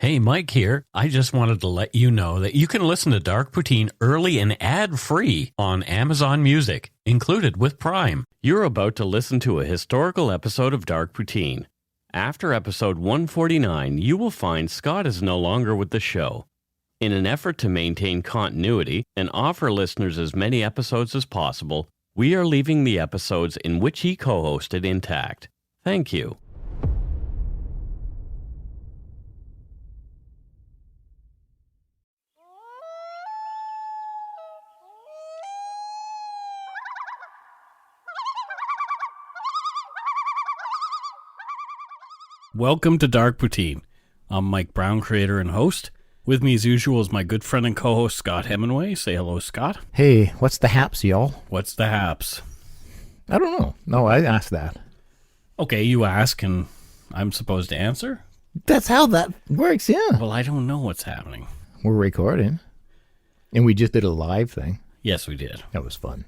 Hey, Mike here. I just wanted to let you know that you can listen to Dark Poutine early and ad-free on Amazon Music, included with Prime. You're about to listen to a historical episode of Dark Poutine. After episode 149, you will find Scott is no longer with the show. In an effort to maintain continuity and offer listeners as many episodes as possible, we are leaving the episodes in which he co-hosted intact. Thank you. Welcome to Dark Poutine. I'm Mike Brown, creator and host. With me as usual is my good friend and co-host Scott Hemingway. Say hello, Scott. Hey, what's the haps, y'all? What's the haps? I don't know. No, I asked that. Okay, you ask and I'm supposed to answer? That's how that works, yeah. Well, I don't know what's happening. We're recording. And we just did a live thing. Yes, we did. That was fun.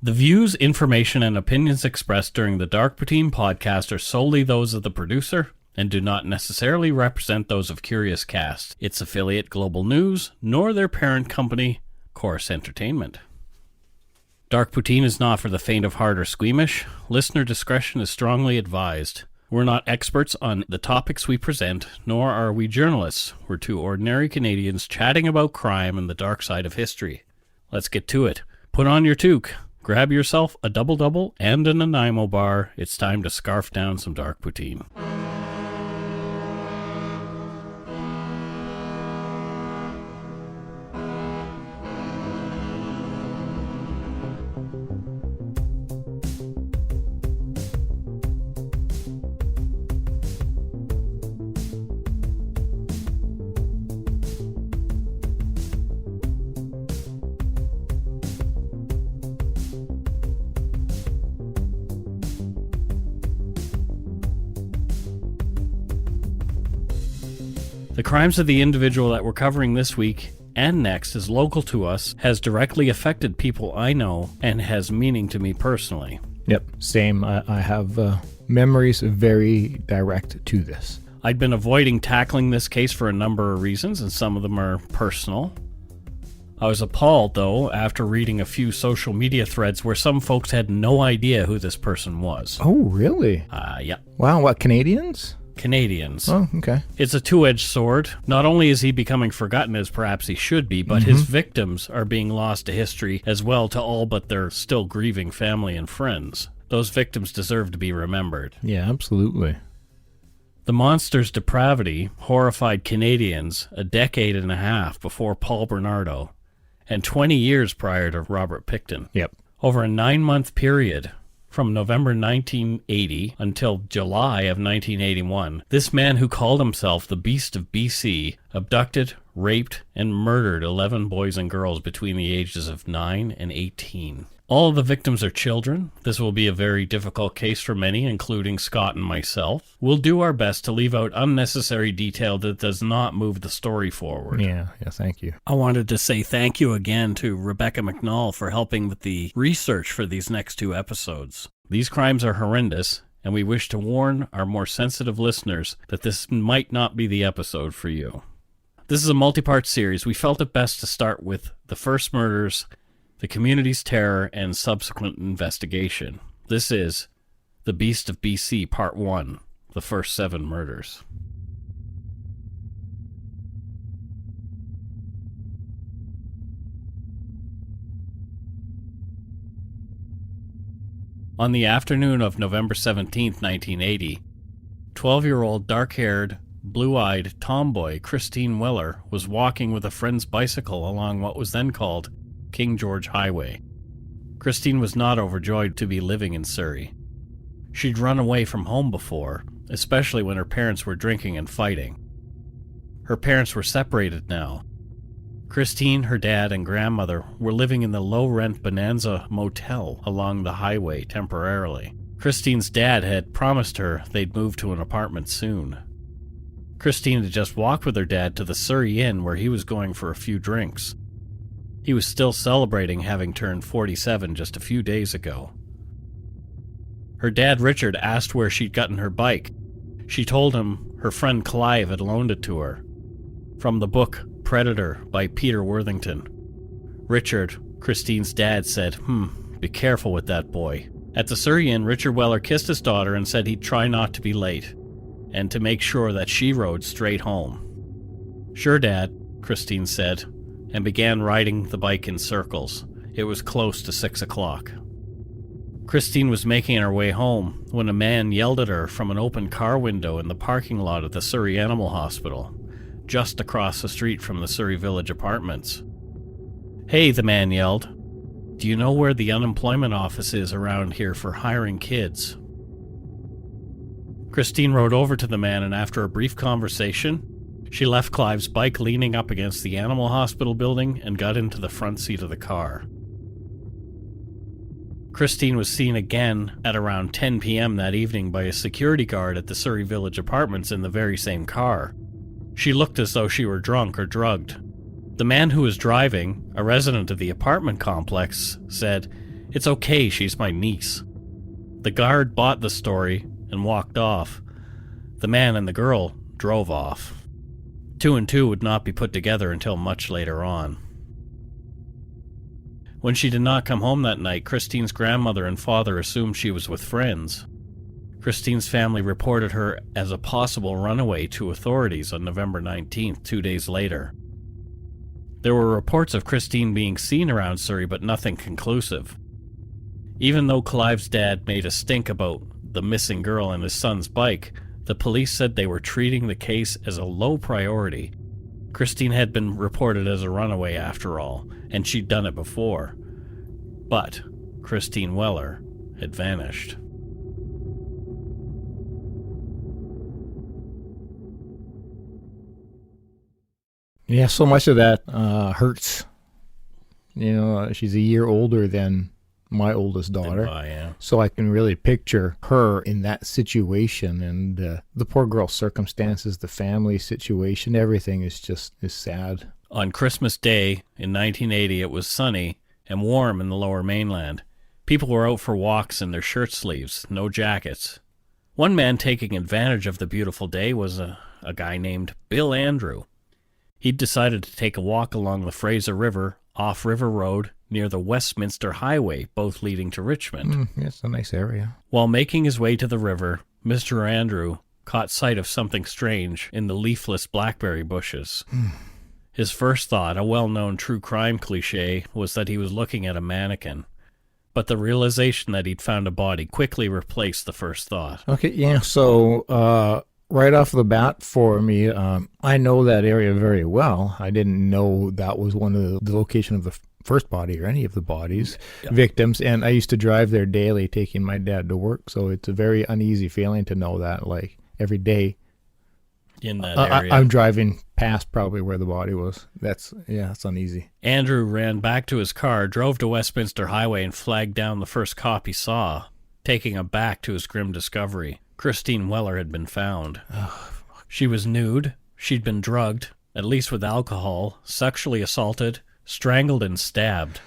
The views, information, and opinions expressed during the Dark Poutine podcast are solely those of the producer and do not necessarily represent those of Curious Cast, its affiliate Global News, nor their parent company, Chorus Entertainment. Dark Poutine is not for the faint of heart or squeamish. Listener discretion is strongly advised. We're not experts on the topics we present, nor are we journalists. We're two ordinary Canadians chatting about crime and the dark side of history. Let's get to it. Put on your toque. Grab yourself a double-double and an Nanaimo bar. It's time to scarf down some Dark Poutine. The crimes of the individual that we're covering this week and next is local to us, has directly affected people I know, and has meaning to me personally. Yep, same. I have memories very direct to this. I'd been avoiding tackling this case for a number of reasons, and some of them are personal. I was appalled, though, after reading a few social media threads where some folks had no idea who this person was. Oh, really? Yeah. Wow, what, Canadians? Canadians. Oh, okay. It's a two-edged sword. Not only is he becoming forgotten as perhaps he should be, but his victims are being lost to history as well, to all but their still grieving family and friends. Those victims deserve to be remembered. Yeah, absolutely. The monster's depravity horrified Canadians a decade and a half before Paul Bernardo, and 20 years prior to Robert Pickton. Yep. Over a 9-month period, from November 1980 until July of 1981, this man who called himself the Beast of BC abducted, raped, and murdered 11 boys and girls between the ages of 9 and 18. All of the victims are children. This will be a very difficult case for many, including Scott and myself. We'll do our best to leave out unnecessary detail that does not move the story forward. Yeah, thank you. I wanted to say thank you again to Rebecca McNall for helping with the research for these next 2 episodes. These crimes are horrendous, and we wish to warn our more sensitive listeners that this might not be the episode for you. This is a multi-part series. We felt it best to start with the first murders, the community's terror, and subsequent investigation. This is The Beast of BC Part 1, the first 7 murders. On the afternoon of November 17, 1980, 12-year-old dark-haired, blue-eyed tomboy Christine Weller was walking with a friend's bicycle along what was then called King George Highway. Christine was not overjoyed to be living in Surrey. She'd run away from home before, especially when her parents were drinking and fighting. Her parents were separated now. Christine, her dad, and grandmother were living in the low-rent Bonanza Motel along the highway temporarily. Christine's dad had promised her they'd move to an apartment soon. Christine had just walked with her dad to the Surrey Inn where he was going for a few drinks. He was still celebrating having turned 47 just a few days ago. Her dad, Richard, asked where she'd gotten her bike. She told him her friend Clive had loaned it to her. from the book Predator by Peter Worthington. Richard, Christine's dad, said, be careful with that boy. At the Surrey Inn, Richard Weller kissed his daughter and said he'd try not to be late, and to make sure that she rode straight home. Sure, Dad, Christine said, and began riding the bike in circles. It was close to 6 o'clock. Christine was making her way home when a man yelled at her from an open car window in the parking lot of the Surrey Animal Hospital, just across the street from the Surrey Village apartments. "Hey," the man yelled. "Do you know where the unemployment office is around here for hiring kids?" Christine rode over to the man, and after a brief conversation, she left Clive's bike leaning up against the animal hospital building and got into the front seat of the car. Christine was seen again at around 10 p.m. that evening by a security guard at the Surrey Village apartments in the very same car. She looked as though she were drunk or drugged. The man who was driving, a resident of the apartment complex, said, "It's okay, she's my niece." The guard bought the story and walked off. The man and the girl drove off. 2 and 2 would not be put together until much later on. When she did not come home that night, Christine's grandmother and father assumed she was with friends. Christine's family reported her as a possible runaway to authorities on November 19th, 2 days later. There were reports of Christine being seen around Surrey, but nothing conclusive. Even though Clive's dad made a stink about the missing girl and his son's bike, the police said they were treating the case as a low priority. Christine had been reported as a runaway after all, and she'd done it before. But Christine Weller had vanished. Yeah, so much of that hurts. You know, she's a year older than my oldest daughter. Yeah. So I can really picture her in that situation, and the poor girl's circumstances, the family situation, everything is sad. On Christmas Day in 1980, it was sunny and warm in the Lower Mainland. People were out for walks in their shirt sleeves, no jackets. One man taking advantage of the beautiful day was a guy named Bill Andrew. He'd decided to take a walk along the Fraser River, off River Road, near the Westminster Highway, both leading to Richmond. It's a nice area. While making his way to the river, Mr. Andrew caught sight of something strange in the leafless blackberry bushes. His first thought, a well-known true crime cliché, was that he was looking at a mannequin. But the realization that he'd found a body quickly replaced the first thought. Okay, yeah, so right off the bat for me, I know that area very well. I didn't know that was one of the location of the first body or any of the bodies, victims, and I used to drive there daily taking my dad to work, so it's a very uneasy feeling to know that, like, every day in that area. I'm driving past probably where the body was. It's uneasy. Andrew ran back to his car, drove to Westminster Highway, and flagged down the first cop he saw, taking him back to his grim discovery. Christine Weller had been found. She was nude, she'd been drugged, at least with alcohol, sexually assaulted, strangled and stabbed.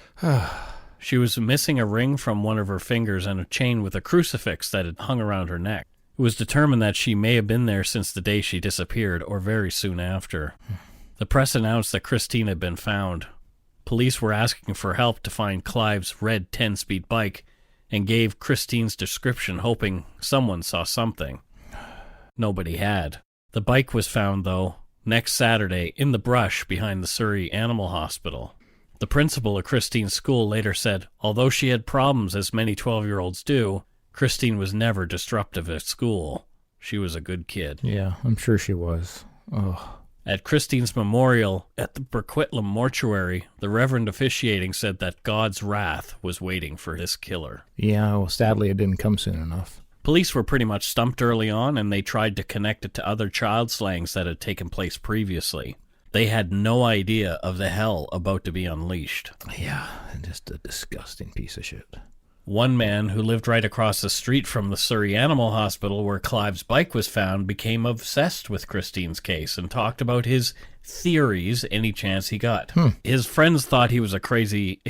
She was missing a ring from one of her fingers and a chain with a crucifix that had hung around her neck. It was determined that she may have been there since the day she disappeared, or very soon after. The press announced that Christine had been found. Police were asking for help to find Clive's red 10-speed bike, and gave Christine's description, hoping someone saw something. Nobody had. The bike was found, though, next Saturday in the brush behind the Surrey Animal Hospital. The principal of Christine's school later said, although she had problems as many 12-year-olds do, Christine was never disruptive at school. She was a good kid. Yeah, I'm sure she was. Oh. At Christine's memorial at the Coquitlam mortuary, the reverend officiating said that God's wrath was waiting for his killer. Yeah, well, sadly it didn't come soon enough. Police were pretty much stumped early on, and they tried to connect it to other child slayings that had taken place previously. They had no idea of the hell about to be unleashed. Yeah, just a disgusting piece of shit. One man who lived right across the street from the Surrey Animal Hospital where Clive's bike was found became obsessed with Christine's case and talked about his theories any chance he got. His friends thought he was crazy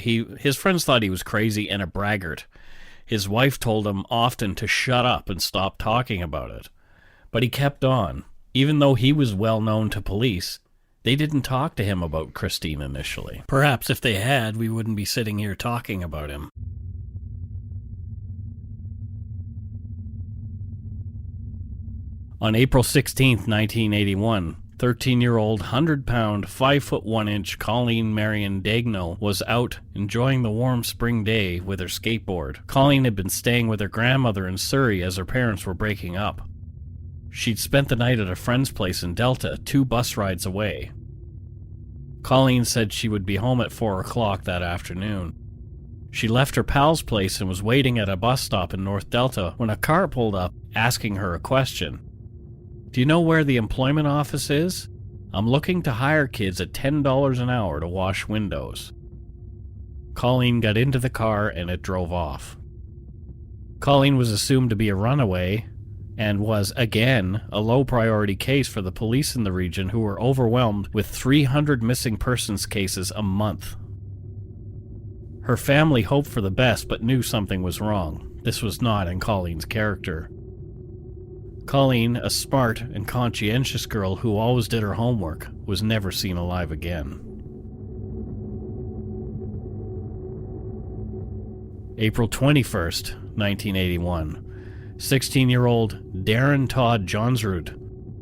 and a braggart. His wife told him often to shut up and stop talking about it. But he kept on. Even though he was well known to police, They didn't talk to him about Christine initially. Perhaps if they had, we wouldn't be sitting here talking about him. On April 16, 1981, 13-year-old, 100-pound, 5'1" Colleen Marion Daigneault was out enjoying the warm spring day with her skateboard. Colleen had been staying with her grandmother in Surrey as her parents were breaking up. She'd spent the night at a friend's place in Delta, 2 bus rides away. Colleen said she would be home at 4 o'clock that afternoon. She left her pal's place and was waiting at a bus stop in North Delta when a car pulled up asking her a question. "Do you know where the employment office is? I'm looking to hire kids at $10 an hour to wash windows." Colleen got into the car and it drove off. Colleen was assumed to be a runaway and was, again, a low-priority case for the police in the region, who were overwhelmed with 300 missing persons cases a month. Her family hoped for the best but knew something was wrong. This was not in Colleen's character. Colleen, a smart and conscientious girl who always did her homework, was never seen alive again. April 21st, 1981. 16-year-old Darren Todd Johnsrud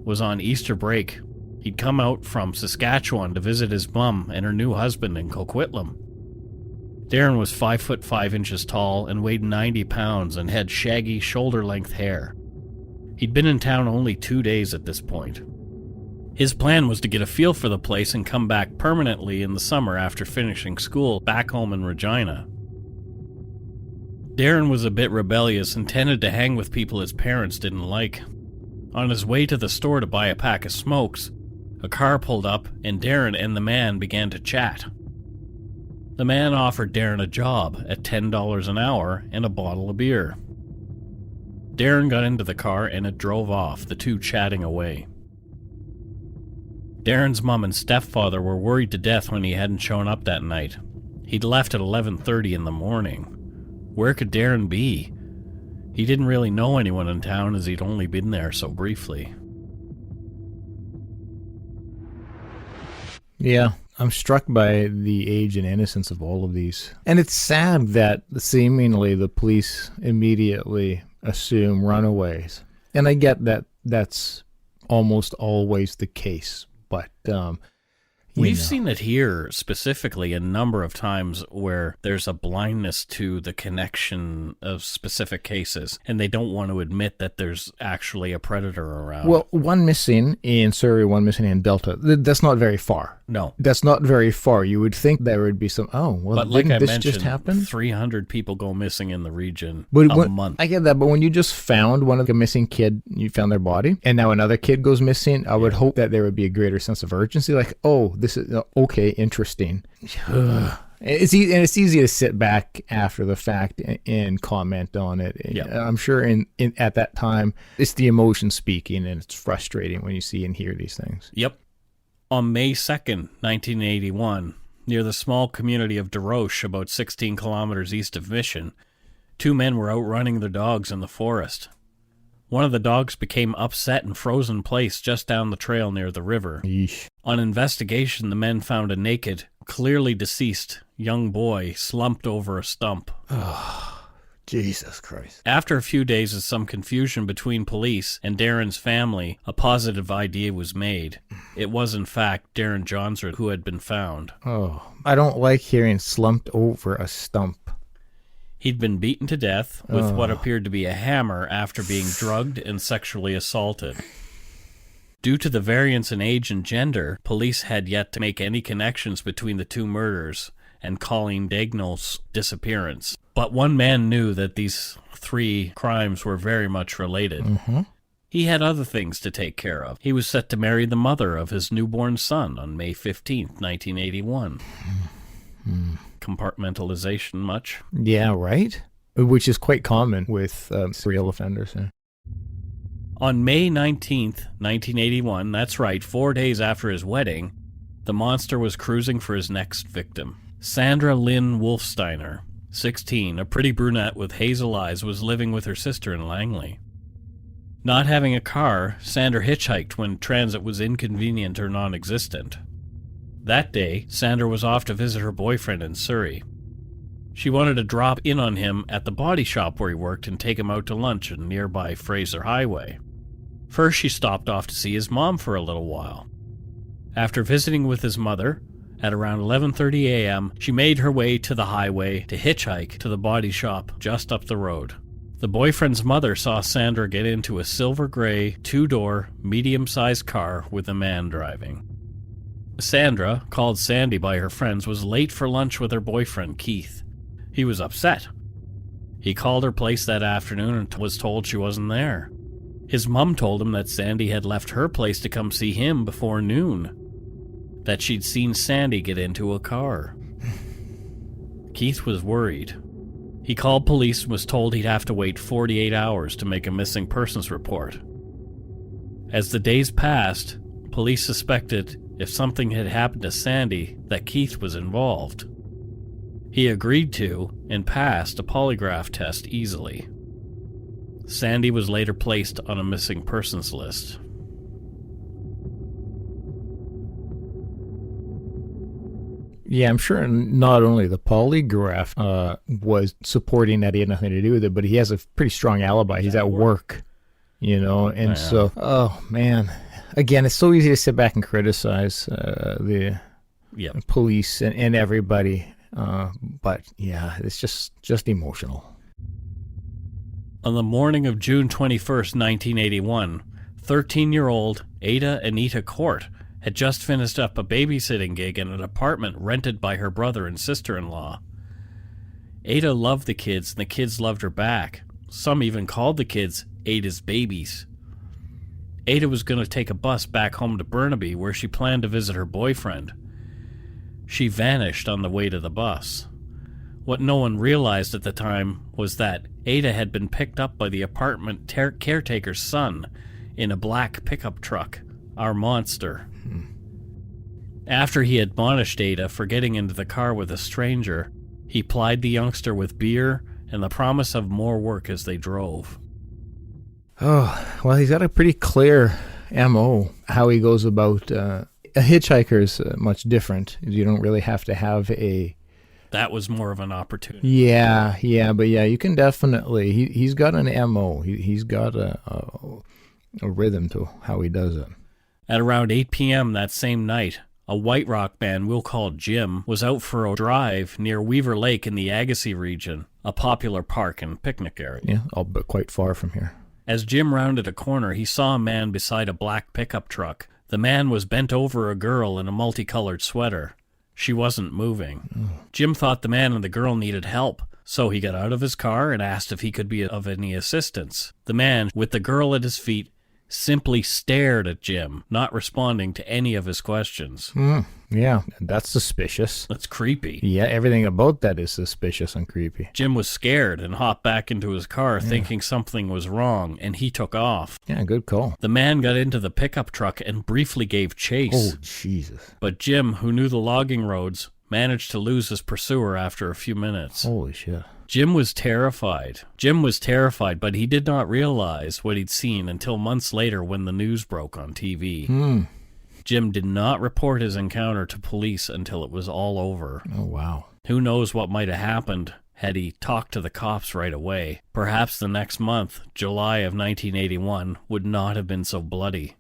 was on Easter break. He'd come out from Saskatchewan to visit his mum and her new husband in Coquitlam. Darren was 5'5" tall and weighed 90 pounds and had shaggy, shoulder-length hair. He'd been in town only 2 days at this point. His plan was to get a feel for the place and come back permanently in the summer after finishing school back home in Regina. Darren was a bit rebellious and tended to hang with people his parents didn't like. On his way to the store to buy a pack of smokes, a car pulled up and Darren and the man began to chat. The man offered Darren a job at $10 an hour and a bottle of beer. Darren got into the car and it drove off, the two chatting away. Darren's mom and stepfather were worried to death when he hadn't shown up that night. He'd left at 11:30 in the morning. Where could Darren be? He didn't really know anyone in town as he'd only been there so briefly. Yeah, I'm struck by the age and innocence of all of these. And it's sad that seemingly the police immediately assume runaways. And I get that that's almost always the case, but we've seen it here specifically a number of times where there's a blindness to the connection of specific cases, and they don't want to admit that there's actually a predator around. Well, one missing in Surrey, one missing in Delta. That's not very far. No. That's not very far. You would think there would be some, but like I this mentioned, just happen? 300 people go missing in the region a month. I get that, but when you just found one of the missing kid, you found their body, and now another kid goes missing, I would hope that there would be a greater sense of urgency, like, oh, this is, okay, interesting. It's easy to sit back after the fact and comment on it. Yeah. I'm sure at that time, it's the emotion speaking, and it's frustrating when you see and hear these things. Yep. On May 2nd, 1981, near the small community of DeRoche, about 16 kilometers east of Mission, 2 men were out running their dogs in the forest. One of the dogs became upset and froze in place just down the trail near the river. Yeesh. On investigation, the men found a naked, clearly deceased young boy slumped over a stump. Oh, Jesus Christ. After a few days of some confusion between police and Darren's family, a positive idea was made. It was, in fact, Darren Johnsrud who had been found. Oh, I don't like hearing slumped over a stump. He'd been beaten to death with what appeared to be a hammer after being drugged and sexually assaulted. Due to the variance in age and gender, police had yet to make any connections between the 2 murders and Colleen Daigneault's disappearance. But one man knew that these 3 crimes were very much related. Mm-hmm. He had other things to take care of. He was set to marry the mother of his newborn son on May 15th, 1981. Compartmentalization much? Yeah, right? Which is quite common with serial offenders. Yeah. On May 19th, 1981, that's right, 4 days after his wedding, the monster was cruising for his next victim. Sandra Lynn Wolfsteiner, 16, a pretty brunette with hazel eyes, was living with her sister in Langley. Not having a car, Sandra hitchhiked when transit was inconvenient or non-existent. That day, Sandra was off to visit her boyfriend in Surrey. She wanted to drop in on him at the body shop where he worked and take him out to lunch in nearby Fraser Highway. First, she stopped off to see his mom for a little while. After visiting with his mother, at around 11:30 a.m., she made her way to the highway to hitchhike to the body shop just up the road. The boyfriend's mother saw Sandra get into a silver gray, two-door, medium-sized car with a man driving. Sandra, called Sandy by her friends, was late for lunch with her boyfriend, Keith. He was upset. He called her place that afternoon and was told she wasn't there. His mom told him that Sandy had left her place to come see him before noon, that she'd seen Sandy get into a car. Keith was worried. He called police and was told he'd have to wait 48 hours to make a missing persons report. As the days passed, police suspected if something had happened to Sandy, that Keith was involved. He agreed to and passed a polygraph test easily. Sandy was later placed on a missing persons list. Yeah, I'm sure not only the polygraph was supporting that he had nothing to do with it, but he has a pretty strong alibi. He's at work, and so, oh man. Again, it's so easy to sit back and criticize the police and everybody, but yeah, it's just emotional. On the morning of June 21st, 1981, 13-year-old Ada Anita Court had just finished up a babysitting gig in an apartment rented by her brother and sister-in-law. Ada loved the kids, and the kids loved her back. Some even called the kids Ada's babies. Ada was going to take a bus back home to Burnaby, where she planned to visit her boyfriend. She vanished on the way to the bus. What no one realized at the time was that Ada had been picked up by the apartment caretaker's son in a black pickup truck, our monster. After he admonished Ada for getting into the car with a stranger, he plied the youngster with beer and the promise of more work as they drove. Oh, well, he's got a pretty clear M.O. how he goes about. A hitchhiker's much different. You don't really have to have a... That was more of an opportunity. Yeah, but you can definitely... He's got an M.O. He's got a rhythm to how he does it. At around 8 p.m. that same night, a White Rock band we'll call Jim was out for a drive near Weaver Lake in the Agassiz region, a popular park and picnic area. Yeah, but quite far from here. As Jim rounded a corner, he saw a man beside a black pickup truck. The man was bent over a girl in a multicolored sweater. She wasn't moving. Jim thought the man and the girl needed help, so he got out of his car and asked if he could be of any assistance. The man, with the girl at his feet, simply stared at Jim, not responding to any of his questions. Yeah, that's suspicious. That's creepy. Yeah, everything about that is suspicious and creepy. Jim was scared and hopped back into his car thinking something was wrong, and he took off. Yeah, good call. The man got into the pickup truck and briefly gave chase. Oh, Jesus. But Jim, who knew the logging roads, managed to lose his pursuer after a few minutes. Holy shit. Jim was terrified, but he did not realize what he'd seen until months later when the news broke on TV. Jim did not report his encounter to police until it was all over. Oh, wow. Who knows what might have happened had he talked to the cops right away. Perhaps the next month, July of 1981, would not have been so bloody,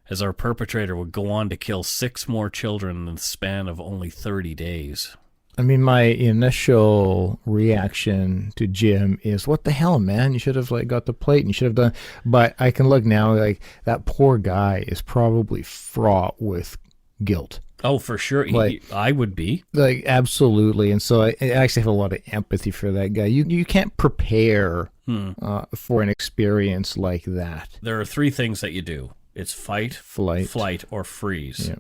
as our perpetrator would go on to kill 6 more children in the span of only 30 days. I mean, my initial reaction to Jim is, what the hell, man? You should have got the plate and you should have done. But I can look now, that poor guy is probably fraught with guilt. Oh, for sure. I would be. Absolutely. And so I actually have a lot of empathy for that guy. You can't prepare for an experience like that. There are 3 things that you do. It's fight, flight, or freeze. Yeah.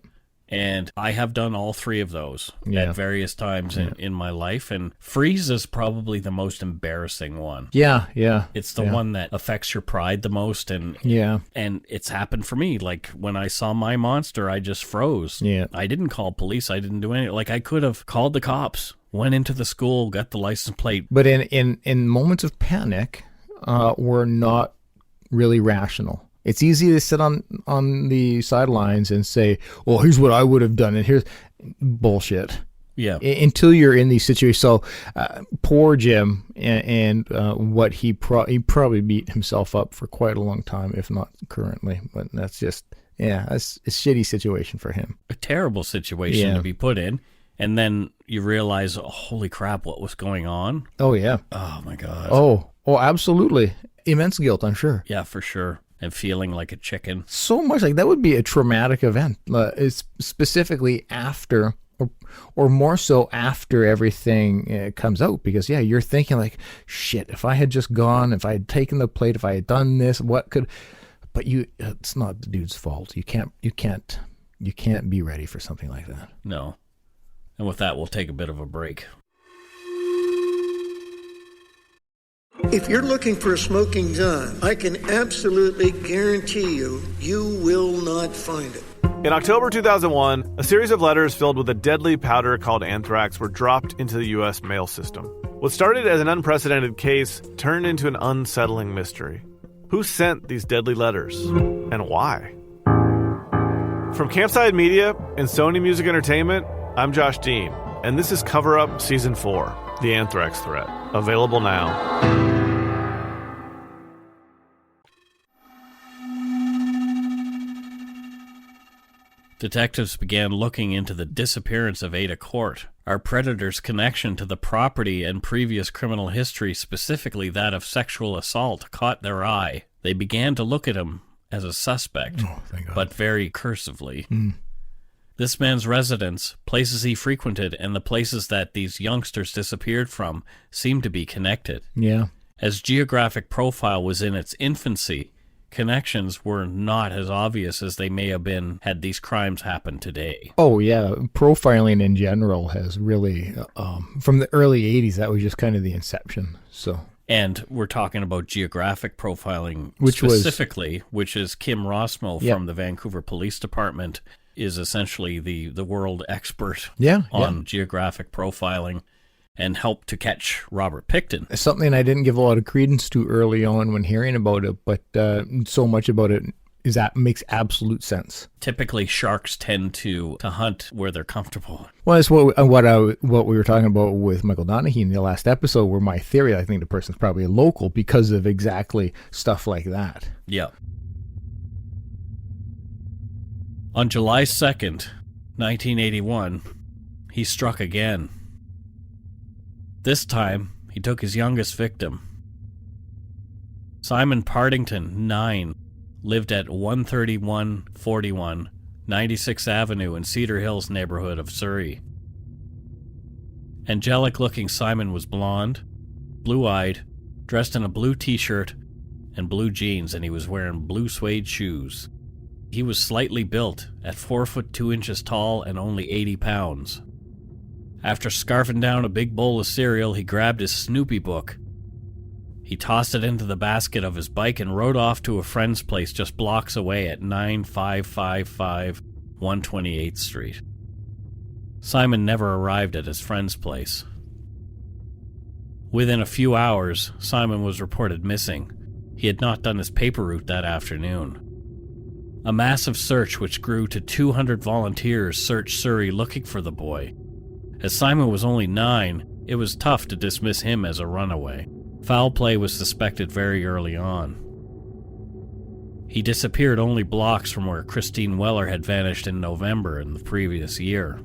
And I have done all 3 of those at various times in my life. And freeze is probably the most embarrassing one. Yeah. It's the one that affects your pride the most. And it's happened for me. Like when I saw my monster, I just froze. Yeah. I didn't call police. I didn't do anything. I could have called the cops, went into the school, got the license plate. But in moments of panic, we're not really rational. It's easy to sit on the sidelines and say, well, here's what I would have done, and here's bullshit. Yeah. Until you're in these situations. So poor Jim, and what he probably beat himself up for quite a long time, if not currently. But that's just, that's a shitty situation for him. A terrible situation to be put in. And then you realize, oh, holy crap, what was going on? Oh, yeah. Oh, my God. Oh, absolutely. Immense guilt, I'm sure. Yeah, for sure. And feeling like a chicken. So much like that would be a traumatic event. It's specifically after, or more so after everything comes out. Because, you're thinking like, shit, if I had just gone, if I had taken the plate, if I had done this, what could... But it's not the dude's fault. You can't be ready for something like that. No. And with that, we'll take a bit of a break. If you're looking for a smoking gun, I can absolutely guarantee you will not find it. In October 2001, a series of letters filled with a deadly powder called anthrax were dropped into the U.S. mail system. What started as an unprecedented case turned into an unsettling mystery. Who sent these deadly letters, and why? From Campside Media and Sony Music Entertainment, I'm Josh Dean, and this is Cover Up Season 4, The Anthrax Threat, available now. Detectives began looking into the disappearance of Ada Court. Our predator's connection to the property and previous criminal history, specifically that of sexual assault, caught their eye. They began to look at him as a suspect, but very cursively. This man's residence, places he frequented, and the places that these youngsters disappeared from seemed to be connected. Yeah. As geographic profile was in its infancy, connections were not as obvious as they may have been had these crimes happened today. Oh, yeah. Profiling in general has really, from the early 80s, that was just kind of the inception. So. And we're talking about geographic profiling which is Kim Rossmo from the Vancouver Police Department, is essentially the world expert on geographic profiling and helped to catch Robert Pickton. Something I didn't give a lot of credence to early on when hearing about it, but so much about it is that makes absolute sense. Typically, sharks tend to hunt where they're comfortable. Well, that's what we were talking about with Michael Donaghy in the last episode, where my theory, I think the person's probably local because of exactly stuff like that. Yeah. On July 2nd, 1981, he struck again. This time, he took his youngest victim. Simon Partington, 9, lived at 13141 96th Avenue in Cedar Hills neighborhood of Surrey. Angelic-looking Simon was blonde, blue-eyed, dressed in a blue t-shirt and blue jeans, and he was wearing blue suede shoes. He was slightly built, at 4 foot 2 inches tall and only 80 pounds. After scarfing down a big bowl of cereal, he grabbed his Snoopy book. He tossed it into the basket of his bike and rode off to a friend's place just blocks away at 9555 128th Street. Simon never arrived at his friend's place. Within a few hours, Simon was reported missing. He had not done his paper route that afternoon. A massive search, which grew to 200 volunteers, searched Surrey looking for the boy. As Simon was only 9, it was tough to dismiss him as a runaway. Foul play was suspected very early on. He disappeared only blocks from where Christine Weller had vanished in November in the previous year.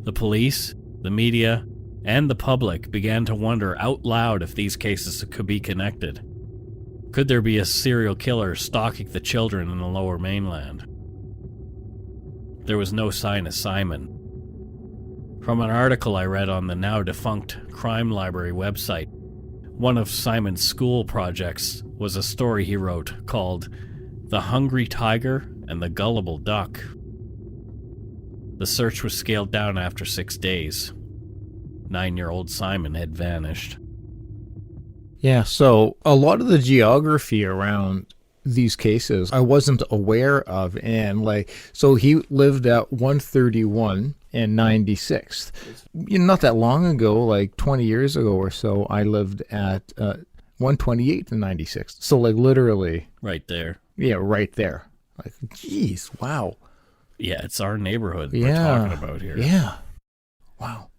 The police, the media, and the public began to wonder out loud if these cases could be connected. Could there be a serial killer stalking the children in the Lower Mainland? There was no sign of Simon. From an article I read on the now-defunct Crime Library website, one of Simon's school projects was a story he wrote called The Hungry Tiger and the Gullible Duck. The search was scaled down after 6 days. 9-year-old Simon had vanished. Yeah, so a lot of the geography around these cases I wasn't aware of, and so he lived at 131 and 96th. Not that long ago, like 20 years ago or so, I lived at 128th and 96th. So, like, literally. Right there. Yeah, right there. Like, geez, wow. Yeah, it's our neighborhood we're talking about here. Yeah. Wow.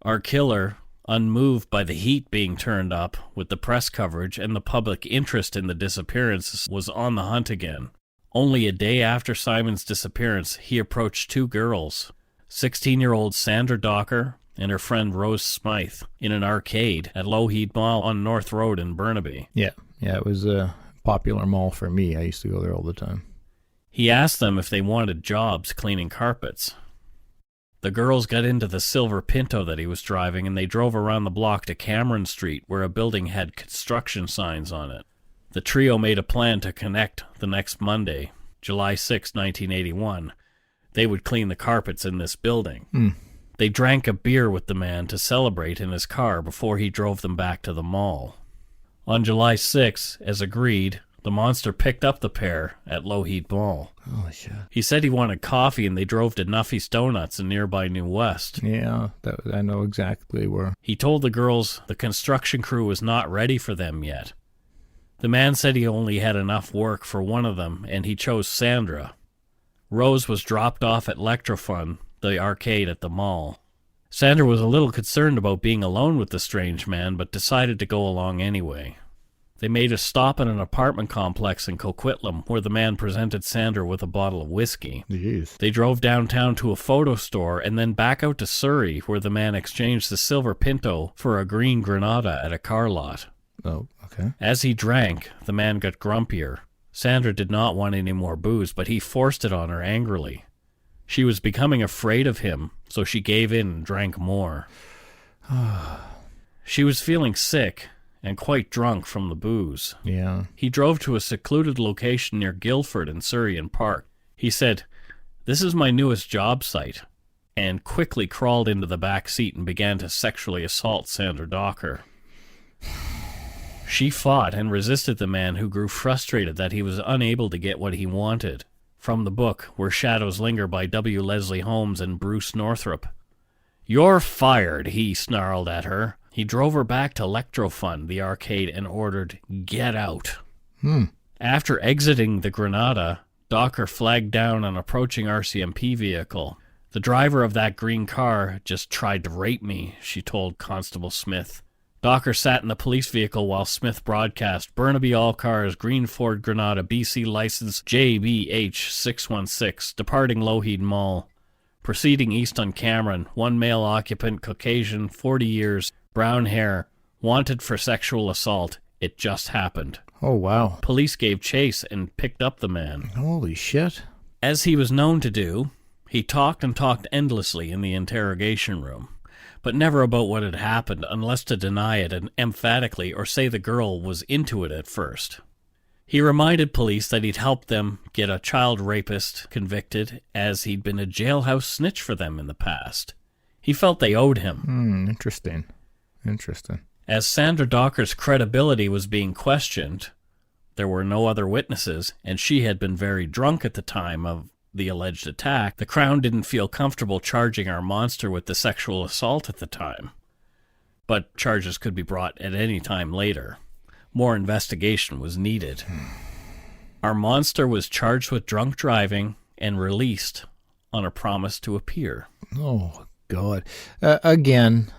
Our killer, unmoved by the heat being turned up with the press coverage and the public interest in the disappearances, was on the hunt again. Only a day after Simon's disappearance, he approached two girls, 16-year-old Sandra Docker and her friend Rose Smythe, in an arcade at Lougheed Mall on North Road in Burnaby. Yeah, it was a popular mall for me. I used to go there all the time. He asked them if they wanted jobs cleaning carpets. The girls got into the silver Pinto that he was driving, and they drove around the block to Cameron Street, where a building had construction signs on it. The trio made a plan to connect the next Monday, July 6, 1981. They would clean the carpets in this building. They drank a beer with the man to celebrate in his car before he drove them back to the mall. On July 6, as agreed, the monster picked up the pair at Lougheed Mall. Holy shit. He said he wanted coffee, and they drove to Nuffy's Donuts in nearby New West. Yeah, I know exactly where. He told the girls the construction crew was not ready for them yet. The man said he only had enough work for one of them, and he chose Sandra. Rose was dropped off at Electrofun, the arcade at the mall. Sandra was a little concerned about being alone with the strange man, but decided to go along anyway. They made a stop at an apartment complex in Coquitlam, where the man presented Sandra with a bottle of whiskey. Jeez. They drove downtown to a photo store and then back out to Surrey, where the man exchanged the silver Pinto for a green Granada at a car lot. Oh, okay. As he drank, the man got grumpier. Sandra did not want any more booze, but he forced it on her angrily. She was becoming afraid of him, so she gave in and drank more. She was feeling sick and quite drunk from the booze. Yeah. He drove to a secluded location near Guildford in Surrey and Park. He said, "This is my newest job site," and quickly crawled into the back seat and began to sexually assault Sandra Docker. She fought and resisted the man, who grew frustrated that he was unable to get what he wanted. From the book, Where Shadows Linger by W. Leslie Holmes and Bruce Northrup. "You're fired," he snarled at her. He drove her back to Electrofun, the arcade, and ordered, "Get out." After exiting the Granada, Docker flagged down an approaching RCMP vehicle. "The driver of that green car just tried to rape me," she told Constable Smith. Docker sat in the police vehicle while Smith broadcast, "Burnaby all cars, green Ford Granada, BC license JBH616, departing Lougheed Mall. Proceeding east on Cameron, one male occupant, Caucasian, 40 years, brown hair, wanted for sexual assault. It just happened." Oh, wow. Police gave chase and picked up the man. Holy shit. As he was known to do, he talked and talked endlessly in the interrogation room, but never about what had happened, unless to deny it and emphatically or say the girl was into it at first. He reminded police that he'd helped them get a child rapist convicted, as he'd been a jailhouse snitch for them in the past. He felt they owed him. Interesting. As Sandra Docker's credibility was being questioned, there were no other witnesses, and she had been very drunk at the time of the alleged attack. The Crown didn't feel comfortable charging our monster with the sexual assault at the time, but charges could be brought at any time later. More investigation was needed. Our monster was charged with drunk driving and released on a promise to appear. Oh, God. Again,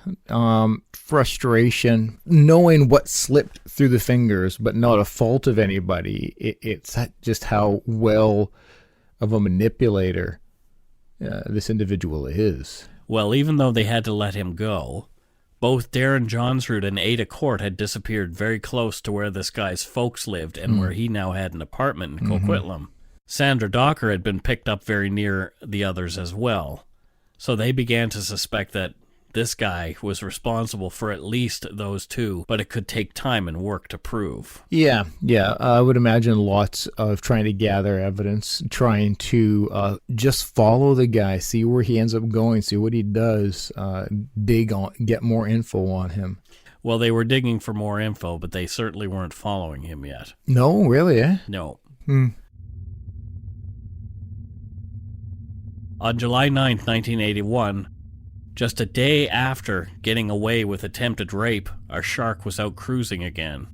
frustration, knowing what slipped through the fingers, but not a fault of anybody. It's just how well of a manipulator this individual is. Well, even though they had to let him go, both Darren Johnsrud and Ada Court had disappeared very close to where this guy's folks lived and where he now had an apartment in Coquitlam. Sandra Docker had been picked up very near the others as well. So they began to suspect that this guy was responsible for at least those two, but it could take time and work to prove. Yeah. I would imagine lots of trying to gather evidence, trying to just follow the guy, see where he ends up going, see what he does, dig on, get more info on him. Well, they were digging for more info, but they certainly weren't following him yet. No, really, eh? No. On July 9th, 1981, just a day after getting away with attempted rape, our shark was out cruising again.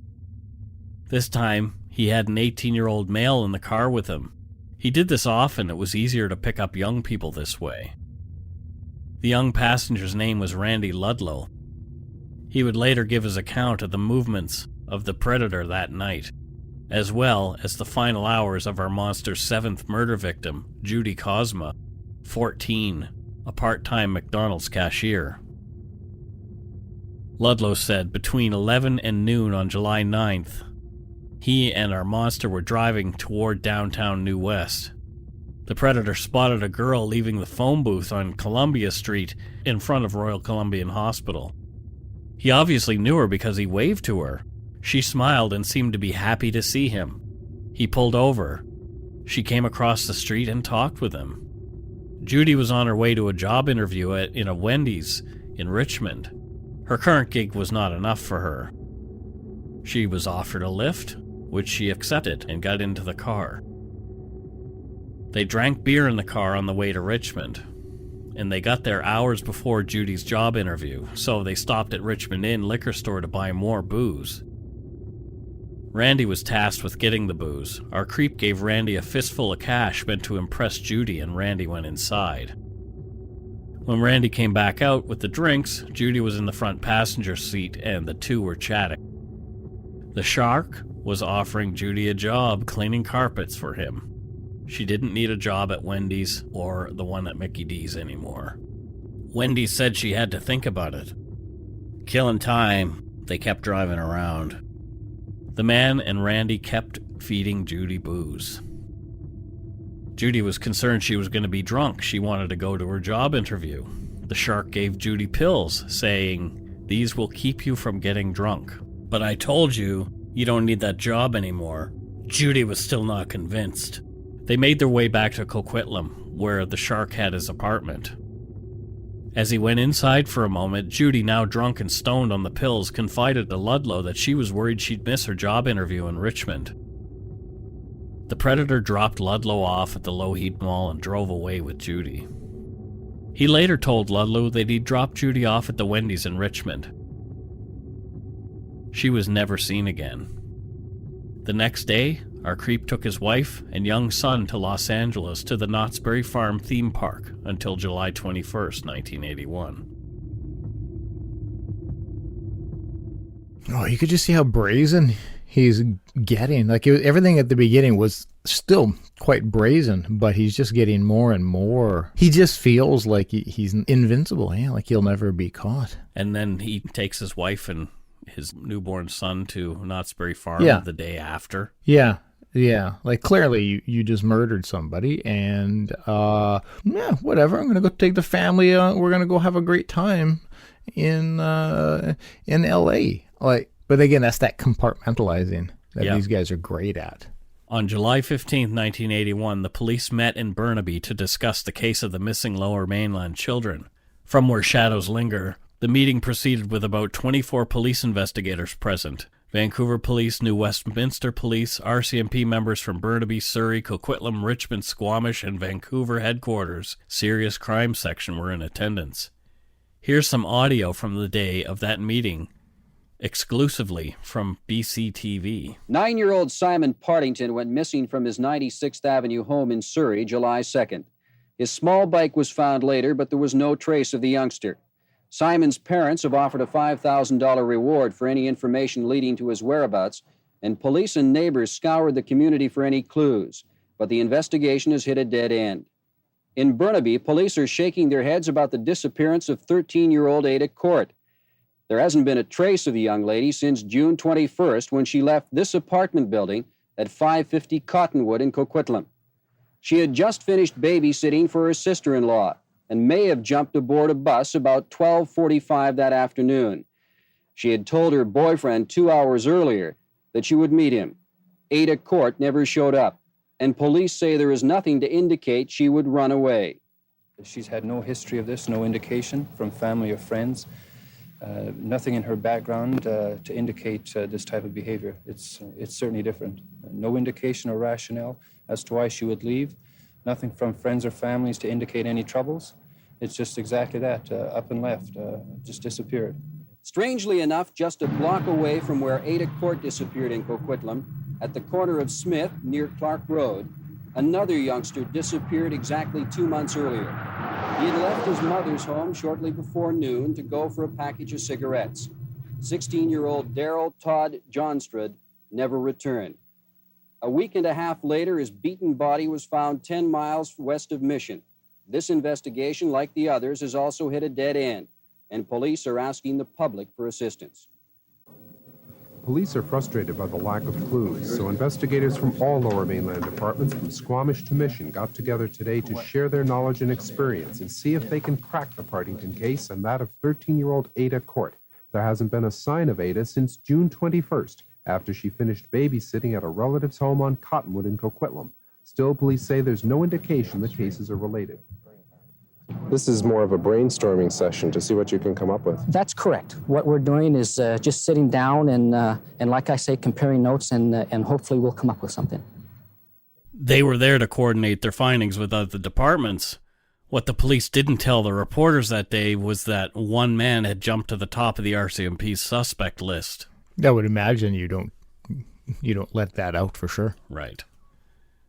This time, he had an 18-year-old male in the car with him. He did this often. It was easier to pick up young people this way. The young passenger's name was Randy Ludlow. He would later give his account of the movements of the predator that night, as well as the final hours of our monster's seventh murder victim, Judy Kozma, 14, a part-time McDonald's cashier. Ludlow said between 11 and noon on July 9th, he and our monster were driving toward downtown New West. The predator spotted a girl leaving the phone booth on Columbia Street in front of Royal Columbian Hospital. He obviously knew her because he waved to her. She smiled and seemed to be happy to see him. He pulled over. She came across the street and talked with him. Judy was on her way to a job interview in a Wendy's in Richmond. Her current gig was not enough for her. She was offered a lift, which she accepted and got into the car. They drank beer in the car on the way to Richmond, and they got there hours before Judy's job interview, so they stopped at Richmond Inn liquor store to buy more booze. Randy was tasked with getting the booze. Our creep gave Randy a fistful of cash meant to impress Judy, and Randy went inside. When Randy came back out with the drinks, Judy was in the front passenger seat and the two were chatting. The shark was offering Judy a job cleaning carpets for him. She didn't need a job at Wendy's or the one at Mickey D's anymore. Wendy said she had to think about it. Killing time, they kept driving around. The man and Randy kept feeding Judy booze. Judy was concerned she was going to be drunk. She wanted to go to her job interview. The shark gave Judy pills, saying, "These will keep you from getting drunk. But I told you, you don't need that job anymore." Judy was still not convinced. They made their way back to Coquitlam, where the shark had his apartment. As he went inside for a moment, Judy, now drunk and stoned on the pills, confided to Ludlow that she was worried she'd miss her job interview in Richmond. The predator dropped Ludlow off at the Lougheed Mall and drove away with Judy. He later told Ludlow that he'd dropped Judy off at the Wendy's in Richmond. She was never seen again. The next day, our creep took his wife and young son to Los Angeles to the Knott's Berry Farm theme park until July 21st, 1981. Oh, you could just see how brazen he's getting. Like, everything at the beginning was still quite brazen, but he's just getting more and more. He just feels like he's invincible, yeah, like he'll never be caught. And then he takes his wife and his newborn son to Knott's Berry Farm the day after. Yeah. Yeah, like clearly you just murdered somebody, and whatever. I'm gonna go take the family. We're gonna go have a great time in L.A. Like, but again, that's that compartmentalizing that these guys are great at. On July 15, 1981, the police met in Burnaby to discuss the case of the missing Lower Mainland children. From where shadows linger, the meeting proceeded with about 24 police investigators present. Vancouver Police, New Westminster Police, RCMP members from Burnaby, Surrey, Coquitlam, Richmond, Squamish, and Vancouver headquarters, Serious Crime Section were in attendance. Here's some audio from the day of that meeting, exclusively from BCTV. 9-year-old Simon Partington went missing from his 96th Avenue home in Surrey, July 2nd. His small bike was found later, but there was no trace of the youngster. Simon's parents have offered a $5,000 reward for any information leading to his whereabouts, and police and neighbors scoured the community for any clues, but the investigation has hit a dead end. In Burnaby, police are shaking their heads about the disappearance of 13-year-old Ada Court. There hasn't been a trace of the young lady since June 21st, when she left this apartment building at 550 Cottonwood in Coquitlam. She had just finished babysitting for her sister-in-law and may have jumped aboard a bus about 12:45 that afternoon. She had told her boyfriend 2 hours earlier that she would meet him. Ada Court never showed up, and police say there is nothing to indicate she would run away. She's had no history of this, no indication from family or friends, nothing in her background to indicate this type of behavior. It's certainly different. No indication or rationale as to why she would leave. Nothing from friends or families to indicate any troubles. It's just exactly that, up and left, just disappeared. Strangely enough, just a block away from where Ada Court disappeared in Coquitlam, at the corner of Smith near Clark Road, another youngster disappeared exactly 2 months earlier. He had left his mother's home shortly before noon to go for a package of cigarettes. 16-year-old Darrell Todd Johnstrud never returned. A week and a half later, his beaten body was found 10 miles west of Mission. This investigation, like the others, has also hit a dead end, and police are asking the public for assistance. Police are frustrated by the lack of clues, so investigators from all Lower Mainland departments, from Squamish to Mission, got together today to share their knowledge and experience and see if they can crack the Partington case and that of 13-year-old Ada Court. There hasn't been a sign of Ada since June 21st, after she finished babysitting at a relative's home on Cottonwood in Coquitlam. Still, police say there's no indication the cases are related. This is more of a brainstorming session to see what you can come up with. That's correct. What we're doing is just sitting down and like I say, comparing notes, and hopefully we'll come up with something. They were there to coordinate their findings with other departments. What the police didn't tell the reporters that day was that one man had jumped to the top of the RCMP's suspect list. I would imagine you don't let that out for sure. Right.